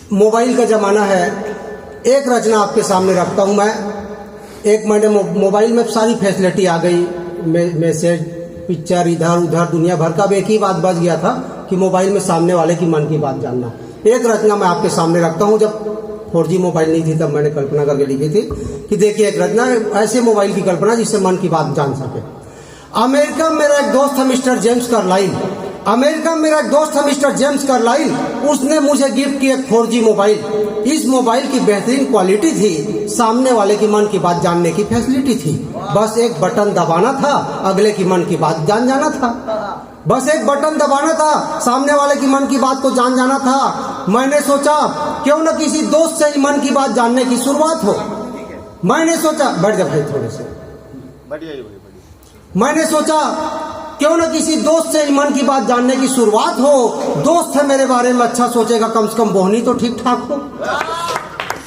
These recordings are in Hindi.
मोबाइल का ज़माना है। एक रचना आपके सामने रखता हूँ मैं। एक मैंने मोबाइल में सारी फैसिलिटी आ गई, मैसेज, पिक्चर, इधर उधर दुनिया भर का। अब एक ही बात बच गया था कि मोबाइल में सामने वाले की मन की बात जानना। एक रचना मैं आपके सामने रखता हूँ। जब 4G मोबाइल नहीं थी तब मैंने कल्पना करके लिखी थी कि देखिए एक रचना, ऐसे मोबाइल की कल्पना जिससे मन की बात जान सके। अमेरिका में मेरा एक दोस्त था मिस्टर जेम्स कार्लाइल। अमेरिका में मेरा एक दोस्त था मिस्टर जेम्स कार्लाइल। उसने मुझे गिफ्ट की एक 4G मोबाइल। इस मोबाइल की बेहतरीन क्वालिटी थी, सामने वाले की मन की बात जानने की फैसिलिटी थी। बस एक बटन दबाना था, अगले की मन की बात जान जाना था। बस एक बटन दबाना था, सामने वाले की मन की बात को जान जाना था। मैंने सोचा क्यों न किसी दोस्त से ही मन की बात जानने की शुरुआत हो। मैंने सोचा, बैठ जा भाई थोड़े से, मैंने सोचा क्यों न किसी दोस्त से ही मन की बात जानने की शुरुआत हो। दोस्त है मेरे बारे में अच्छा सोचेगा, कम से कम बोहनी तो ठीक ठाक हो।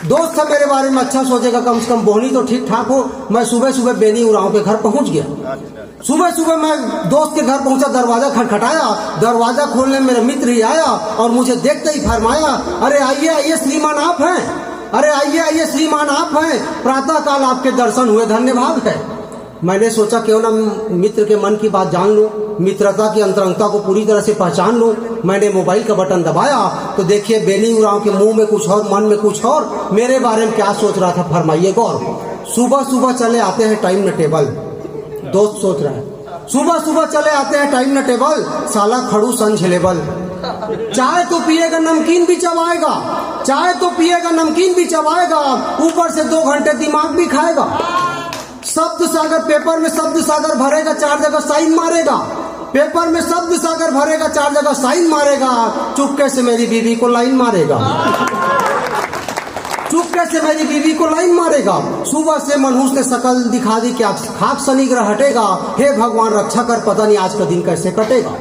दोस्त है मेरे बारे में अच्छा सोचेगा, कम से कम बोहनी तो ठीक ठाक हो। मैं सुबह सुबह बेनी उरांव के घर पहुंच गया। सुबह सुबह मैं दोस्त के घर पहुंचा, दरवाजा खटखटाया। दरवाजा खोलने मेरा मित्र ही आया और मुझे देखते ही फरमाया, अरे आइए आइए श्रीमान आप हैं, अरे आइए आइए श्रीमान आप हैं, प्रातः काल आपके दर्शन हुए, धन्यवाद है। मैंने सोचा क्यों ना मित्र के मन की बात जान लूं, मित्रता की अंतरंगता को पूरी तरह से पहचान लूं। मैंने मोबाइल का बटन दबाया तो देखिए बेनी उरांव के मुंह में कुछ और, मन में कुछ और। मेरे बारे में क्या सोच रहा था फरमाइए गौर। सुबह सुबह चले आते हैं टाइम न टेबल, दोस्त सोच रहा है। सुबह सुबह चले आते हैं टाइम न टेबल, साला खड़ूस अनझेलेबल। चाय तो पिएगा नमकीन भी चबाएगा, चाय तो पिएगा नमकीन भी चबाएगा, ऊपर से 2 घंटे दिमाग भी खाएगा। शब्द सागर पेपर में शब्द सागर भरेगा, 4 जगह साइन मारेगा। पेपर में शब्द सागर भरेगा, 4 जगह साइन मारेगा। चुपके से मेरी बीवी को लाइन मारेगा, चुपके से मेरी बीवी को लाइन मारेगा। सुबह से मनहूस ने शकल दिखा दी कि खाक शनि ग्रह हटेगा। हे भगवान रक्षा कर, पता नहीं आज का दिन कैसे कटेगा।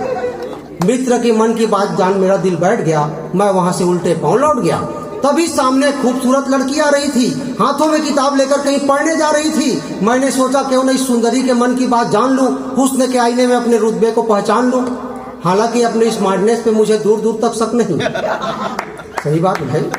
मित्र की मन की बात जान मेरा दिल बैठ गया। मैं वहां से उल्टे पांव लौट गया। तभी सामने खूबसूरत लड़की आ रही थी, हाथों में किताब लेकर कहीं पढ़ने जा रही थी। मैंने सोचा क्यों नहीं सुंदरी के मन की बात जान लूं, हुस्न के आईने में अपने रुतबे को पहचान लूं। हालांकि अपने स्मार्टनेस पे मुझे दूर दूर तक शक नहीं। सही बात भाई,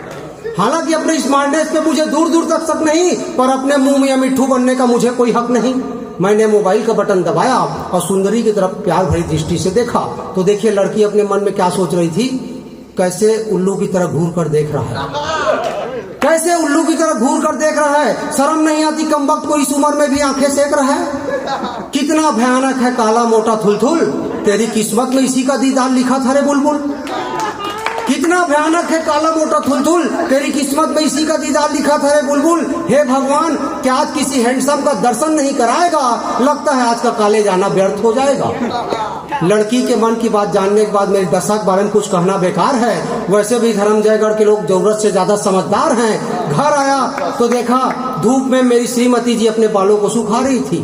हालांकि अपने स्मार्टनेस पे मुझे दूर दूर तक शक नहीं, पर अपने मुंह में मिट्ठू बनने का मुझे कोई हक नहीं। मैंने मोबाइल का बटन दबाया और सुंदरी की तरफ प्यार भरी दृष्टि से देखा तो देखिए लड़की अपने मन में क्या सोच रही थी। कैसे उल्लू की तरह घूर कर देख रहा है, कैसे उल्लू की तरह घूर कर देख रहा है। शर्म नहीं आती कमबख्त को इस उम्र में भी आंखें सेक रहा है। कितना भयानक है काला मोटा थुलथुल, तेरी किस्मत में इसी का दीदार लिखा था रे बुलबुल। कितना भयानक है काला मोटा थुलथुल, तेरी किस्मत में इसी का दीदार लिखा था रे बुलबुल। हे भगवान, क्या आज किसी हैंडसम का दर्शन नहीं कराएगा? लगता है आज का कॉलेज आना व्यर्थ हो जाएगा। लड़की के मन की बात जानने के बाद मेरी दशा के बारे में कुछ कहना बेकार है। वैसे भी धर्मजयगढ़ के लोग जरूरत से ज्यादा समझदार हैं। घर आया तो देखा धूप में मेरी श्रीमती जी अपने बालों को सुखा रही थी।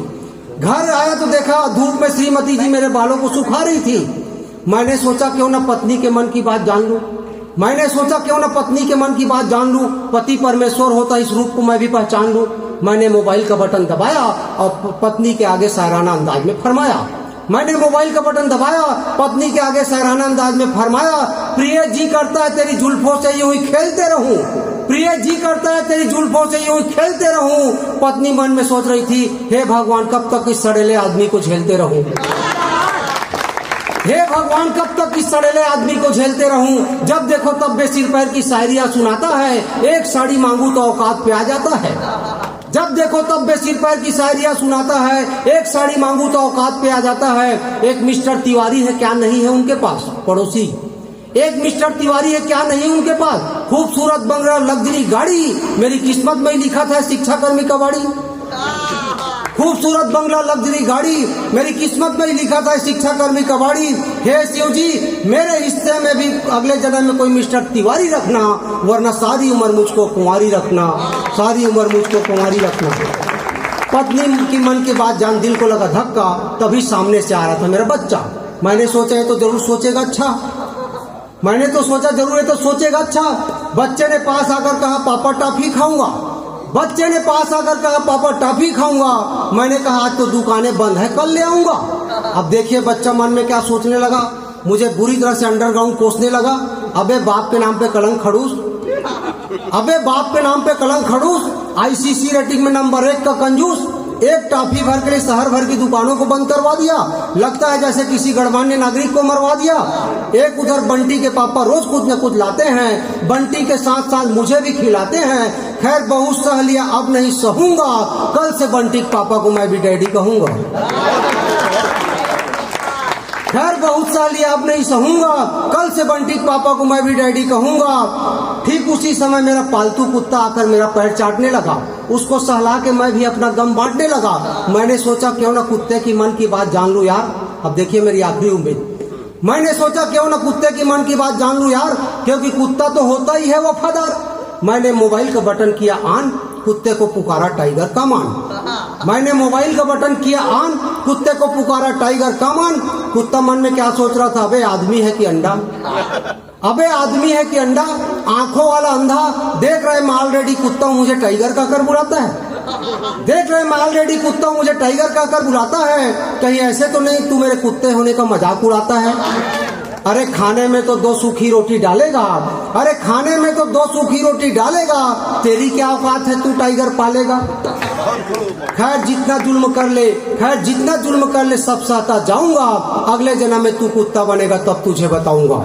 घर आया तो देखा धूप में श्रीमती जी मेरे बालों को सुखा रही थी। मैंने सोचा क्यों ना पत्नी के मन की बात जान लूं, मैंने सोचा क्यों ना पत्नी के मन की बात जान लूं। पति परमेश्वर होता इस रूप को मैं भी पहचान लूं। मैंने मोबाइल का बटन दबाया और पत्नी के आगे शायराना अंदाज में फरमाया। मैंने मोबाइल का बटन दबाया, पत्नी के आगे शायराना अंदाज में फरमाया, प्रिय जी करता है तेरी जुल्फों से यूं ही खेलते रहूं, प्रिय जी करता है तेरी जुल्फों से यूं ही खेलते रहूं। पत्नी मन में सोच रही थी, हे भगवान कब तक इस सड़ेले आदमी को झेलते रहूं, हे भगवान कब तक इस सड़ेले आदमी को झेलते रहूं। जब देखो तब बेसिर पैर की शायरियां सुनाता है, एक साड़ी मांगू तो औकात पे आ जाता है। जब देखो तब बेसिर पैर की शायरियां सुनाता है, एक साड़ी मांगू तो औकात पे आ जाता है। एक मिस्टर तिवारी है क्या नहीं है उनके पास, पड़ोसी एक मिस्टर तिवारी है क्या नहीं उनके पास। खूबसूरत बंगला लग्जरी गाड़ी, मेरी किस्मत में ही लिखा था शिक्षा कर्मी का बाड़ी। खूबसूरत बंगला लग्जरी गाड़ी, मेरी किस्मत में ही लिखा था शिक्षा कर्मी का बाड़ी। हे शिव जी, मेरे हिस्से में भी अगले जन्म में कोई मिस्टर तिवारी रखना, वरना सारी उम्र मुझको कुंवारी रखना, सारी उम्र मुझको कुंवारी रखना। पत्नी की मन की बात जान दिल को लगा धक्का। तभी सामने से आ रहा था मेरा बच्चा। मैंने सोचा है तो जरूर सोचेगा अच्छा, मैंने तो सोचा जरूर है तो सोचेगा अच्छा। बच्चे ने पास आकर कहा पापा टॉफी खाऊंगा, बच्चे ने पास आकर कहा पापा टॉफी खाऊंगा। मैंने कहा आज तो दुकानें बंद है, कल ले आऊंगा। अब देखिए बच्चा मन में क्या सोचने लगा, मुझे बुरी तरह से अंडरग्राउंड कोसने लगा। अबे बाप के नाम पे कलंक खड़ूस, अबे बाप के नाम पे कलंक खड़ूस, आईसीसी रेटिंग में नंबर 1 का कंजूस, एक टॉफी भर के लिए शहर भर की दुकानों को बंद करवा दिया, लगता है जैसे किसी गणमान्य नागरिक को मरवा दिया। एक उधर बंटी के पापा रोज कुछ न कुछ लाते हैं, बंटी के साथ साथ मुझे भी खिलाते हैं। खैर बहुत सह लिया, अब नहीं सहूंगा, कल से बंटी के पापा को मैं भी डैडी कहूंगा। खैर बहुत सह लिया, अब नहीं सहूंगा, कल से बंटी के पापा को मैं भी डैडी कहूंगा। ठीक उसी समय मेरा पालतू कुत्ता आकर मेरा पैर चाटने लगा, उसको सहला के मैं भी अपना गम बांटने लगा। मैंने सोचा क्यों ना कुत्ते की मन की बात जान लूं यार। अब देखिए मेरी आखिरी उम्मीद, मैंने सोचा क्यों ना कुत्ते की मन की बात जान लूं यार, क्योंकि कुत्ता तो होता ही है वफादार। मैंने मोबाइल का बटन किया ऑन, कुत्ते को पुकारा टाइगर कमान। मैंने मोबाइल का बटन किया ऑन, कुत्ते को पुकारा टाइगर कमान। कुत्ता मन में क्या सोच रहा था, अबे आदमी है कि अंडा, अबे आदमी है कि अंडा। आंखों वाला अंधा, देख रहे मैं ऑलरेडी कुत्ता मुझे टाइगर का कर बुलाता है, देख रहे मैं ऑलरेडी कुत्ता मुझे टाइगर का कर बुलाता है। कहीं ऐसे तो नहीं तू मेरे कुत्ते होने का मजाक उड़ाता है। अरे खाने में तो 2 सूखी रोटी डालेगा, अरे खाने में तो 2 सूखी रोटी डालेगा, तेरी क्या औकात है, तू टाइगर पालेगा। खैर जितना जुल्म कर ले, खैर जितना जुल्म कर ले सब सहता जाऊंगा, अगले जन्म में तू कुत्ता बनेगा तब तुझे बताऊंगा।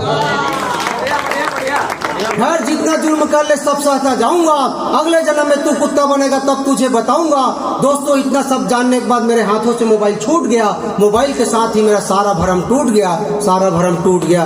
खैर जितना जुल्म कर ले सब सहता जाऊंगा, अगले जन्म में तू कुत्ता बनेगा तब तुझे बताऊंगा। दोस्तों इतना सब जानने के बाद मेरे हाथों से मोबाइल छूट गया, मोबाइल के साथ ही मेरा सारा भरम टूट गया, सारा भरम टूट गया।